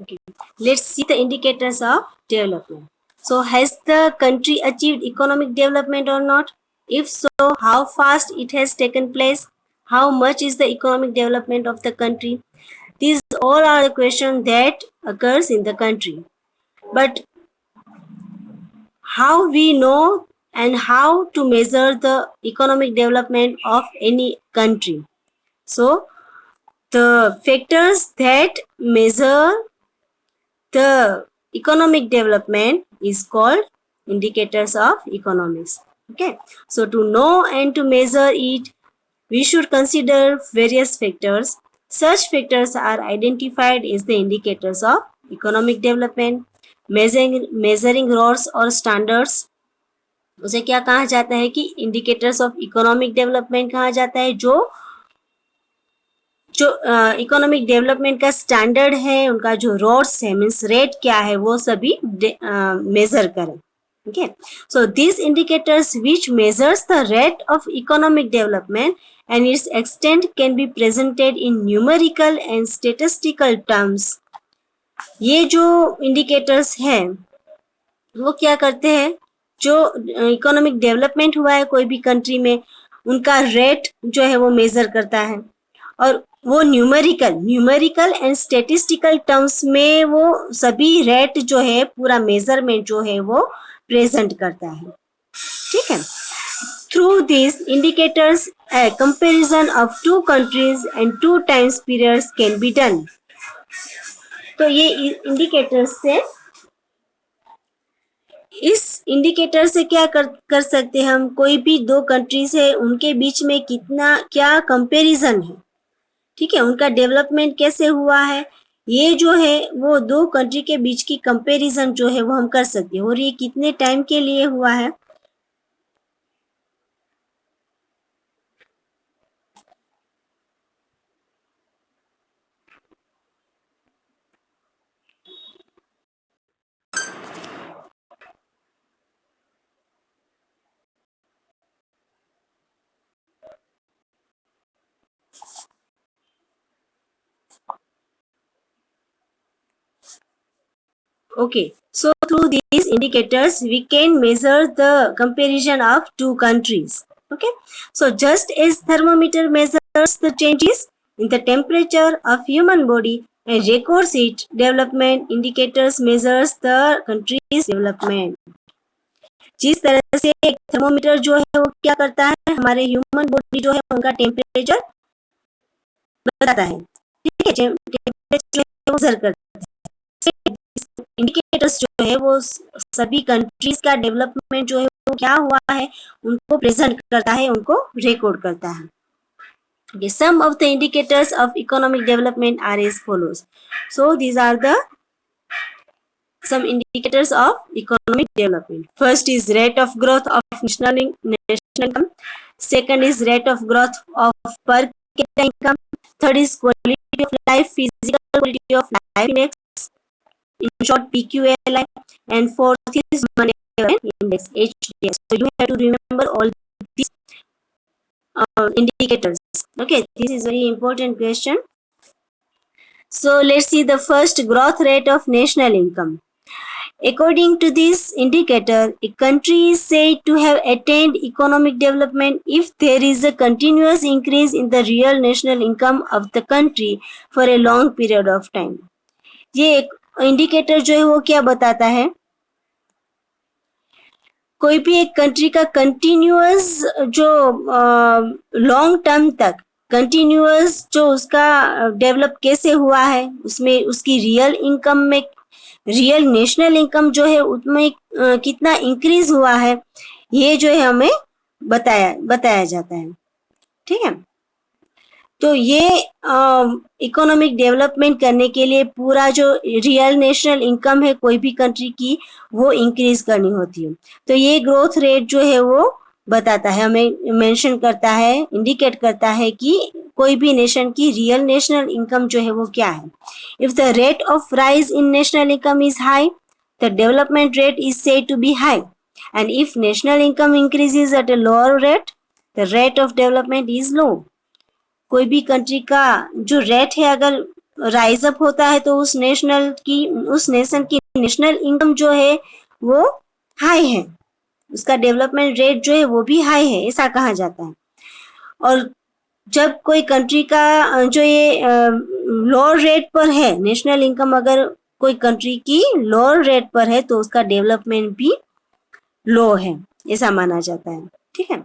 Okay. Let's see the indicators of development. So, has the country achieved economic development or not? If so, how fast it has taken place? How much is the economic development of the country? These all are the questions that occurs in the country. But how we know and how to measure the economic development of any country? So, the factors that measure the economic development is called indicators of economics. Okay, so to know and to measure it, we should consider various factors. Such factors are identified as the indicators of economic development. Measuring rods और standards, उसे क्या कहा जाता है कि indicators of economic development कहा जाता है। जो जो इकोनॉमिक डेवलपमेंट का स्टैंडर्ड है, उनका जो रोड्स है, मीन्स रेट क्या है, वो सभी मेजर करें। Okay, so these indicators which measures the rate of economic development and its extent can be presented in numerical and statistical terms. ये जो indicators हैं वो क्या करते हैं, जो इकोनॉमिक डेवलपमेंट हुआ है कोई भी कंट्री में, उनका रेट जो है वो मेजर करता है, और वो न्यूमेरिकल एंड स्टेटिस्टिकल टर्म्स में वो सभी रेट जो है, पूरा मेजरमेंट जो है वो प्रेजेंट करता है। ठीक है, through this indicators a comparison of two countries and two times periods can be done. तो ये इंडिकेटर्स से, इस इंडिकेटर से क्या कर सकते हैं हम, कोई भी दो कंट्रीज है उनके बीच में कितना क्या कंपैरिजन है, ठीक है, उनका डेवलपमेंट कैसे हुआ है, ये जो है वो दो कंट्री के बीच की कंपैरिजन जो है वो हम कर सकते हैं, और ये कितने टाइम के लिए हुआ है। Okay, so through these indicators we can measure the comparison of two countries. Okay, so just as thermometer measures the changes in the temperature of human body and records its development, indicators measures the country's development. जिस तरह से एक thermometer जो है वो क्या करता है, हमारे ह्यूमन बॉडी जो है उनका टेम्परेचर बताता है, ठीक है, टेम्परेचर मेजर करता है। इंडिकेटर्स जो है वो सभी कंट्रीज का डेवलपमेंट जो है वो क्या हुआ है उनको प्रेजेंट करता है, उनको रिकॉर्ड करता है। Okay, some of the indicators of economic development are as follows. So these are the some indicators of economic development. First is rate of growth of national income. Second is rate of growth of per capita income. Third is quality of life, physical quality of life index, in short PQLI, and fourth is money index, HDS. So you have to remember all these indicators. Okay, this is very important question. So let's see the first, growth rate of national income. According to this indicator, a country is said to have attained economic development if there is a continuous increase in the real national income of the country for a long period of time. ये एक indicator जो है वो क्या बताता है, कोई भी एक कंट्री का कंटिन्यूअस जो लॉन्ग टर्म तक कंटिन्यूअस जो उसका डेवलप कैसे हुआ है, उसमें उसकी रियल इनकम में, रियल नेशनल इनकम जो है उसमें कितना इंक्रीज हुआ है, ये जो है हमें बताया जाता है। ठीक है, तो ये इकोनॉमिक डेवलपमेंट करने के लिए पूरा जो रियल नेशनल इनकम है कोई भी कंट्री की वो इंक्रीज करनी होती है। तो ये ग्रोथ रेट जो है वो बताता है, हमें मेंशन करता है, इंडिकेट करता है कि कोई भी नेशन की रियल नेशनल इनकम जो है वो क्या है। If the rate of rise in national income is high, the development rate is said to be high, and if national income increases at a lower rate, the rate of development is low. कोई भी country का जो rate है अगर rise up होता है तो उस नेशन की नेशनल इनकम जो है वो हाई है, उसका डेवलपमेंट रेट जो है वो भी हाई है, ऐसा कहा जाता है। और जब कोई कंट्री का जो ये लोअर रेट पर है, नेशनल इनकम अगर कोई कंट्री की लोअर रेट पर है तो उसका डेवलपमेंट भी लो है, ऐसा माना जाता है। ठीक है,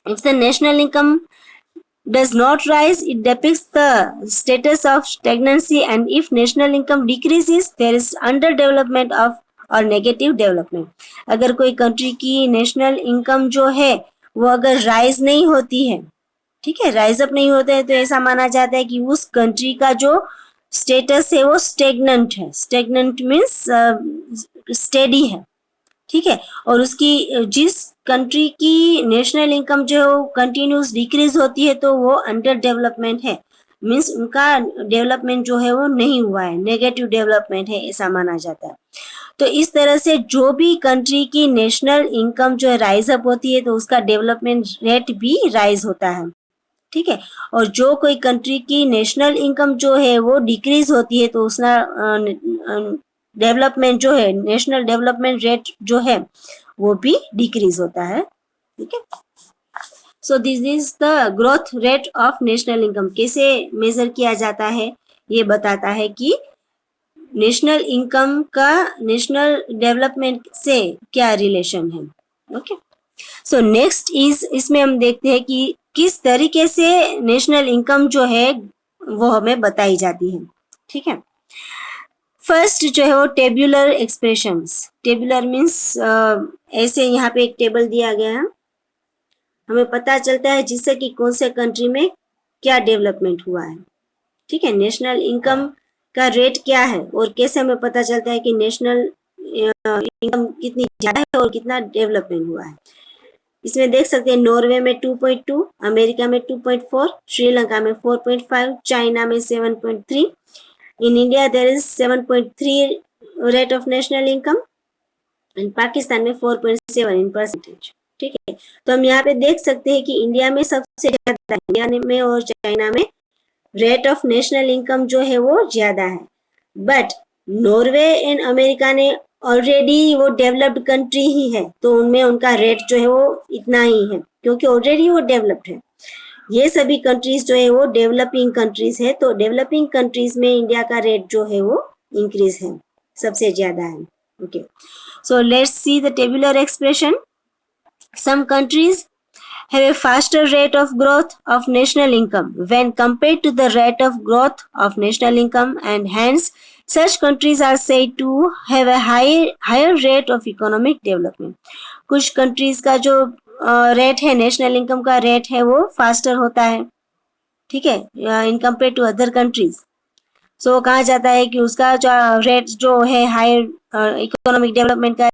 if the national income does not rise, it depicts the status of stagnancy, and if national income decreases, there is underdevelopment of और नेगेटिव डेवलपमेंट। अगर कोई कंट्री की नेशनल इनकम जो है वो अगर राइज नहीं होती है, ठीक है, राइज अप नहीं होता है, तो ऐसा माना जाता है कि उस कंट्री का जो स्टेटस है वो स्टेगनेंट है। स्टेगनेंट मीन्स स्टेडी है, ठीक है। और उसकी जिस कंट्री की नेशनल इनकम जो है वो कंटिन्यूस डिक्रीज होती है तो वो अंडर डेवलपमेंट है, मीन्स उनका डेवलपमेंट जो है वो नहीं हुआ है, नेगेटिव डेवलपमेंट है, ऐसा माना जाता है। तो इस तरह से जो भी कंट्री की नेशनल इनकम जो है राइज अप होती है तो उसका डेवलपमेंट रेट भी राइज होता है, ठीक है। और जो कोई कंट्री की नेशनल इनकम जो है वो डिक्रीज होती है तो उसका डेवलपमेंट जो है, नेशनल डेवलपमेंट रेट जो है वो भी डिक्रीज होता है, ठीक है। So this is the growth rate of national income. कैसे मेजर किया जाता है ये बताता है कि नेशनल इनकम का नेशनल डेवलपमेंट से क्या रिलेशन है। ओके, सो नेक्स्ट इज, इसमें हम देखते हैं कि किस तरीके से नेशनल इनकम जो है वो हमें बताई जाती है, ठीक है। फर्स्ट जो है वो टेबुलर एक्सप्रेशंस। टेबुलर मीन्स ऐसे यहाँ पे एक टेबल दिया गया है, हमें पता चलता है जिससे कि कौन से कंट्री में क्या डेवलपमेंट हुआ है, ठीक है। नेशनल इनकम का रेट क्या है और कैसे हमें पता चलता है कि नेशनल इनकम कितनी ज़्यादा है और कितना डेवलपमेंट हुआ है। इसमें देख सकते हैं नॉर्वे में 2.2, अमेरिका में 2.4, श्रीलंका में 4.5, चाइना में 7.3, in India there is 7.3 rate of national income, and Pakistan में 4.7 इन परसेंटेज, ठीक है। तो हम यहाँ पे देख सकते हैं कि इंडिया में सबसे ज़्यादा, इंडिया में और चाइना में रेट ऑफ नेशनल इनकम जो है वो ज़्यादा है। बट नॉर्वे एंड अमेरिका ने ऑलरेडी वो डेवलप्ड कंट्री ही है तो उनमें उनका रेट जो है वो इतना ही है क्योंकि ऑलरेडी वो डेवलप्ड है। ये सभी कंट्रीज जो है वो डेवलपिंग कंट्रीज है, तो डेवलपिंग कंट्रीज में इंडिया का रेट जो है वो इंक्रीज है, सबसे ज़्यादा है। Okay, so let's see the tabular expression. Some countries have a faster rate of growth of national income when compared to the rate of growth of national income, and hence such countries are said to have a higher rate of economic development. कुछ countries का जो rate है, national income का rate है वो faster होता है, ठीक है, in compare to other countries. So कहा जाता है कि उसका जो रेट जो है हायर इकोनॉमिक डेवलपमेंट का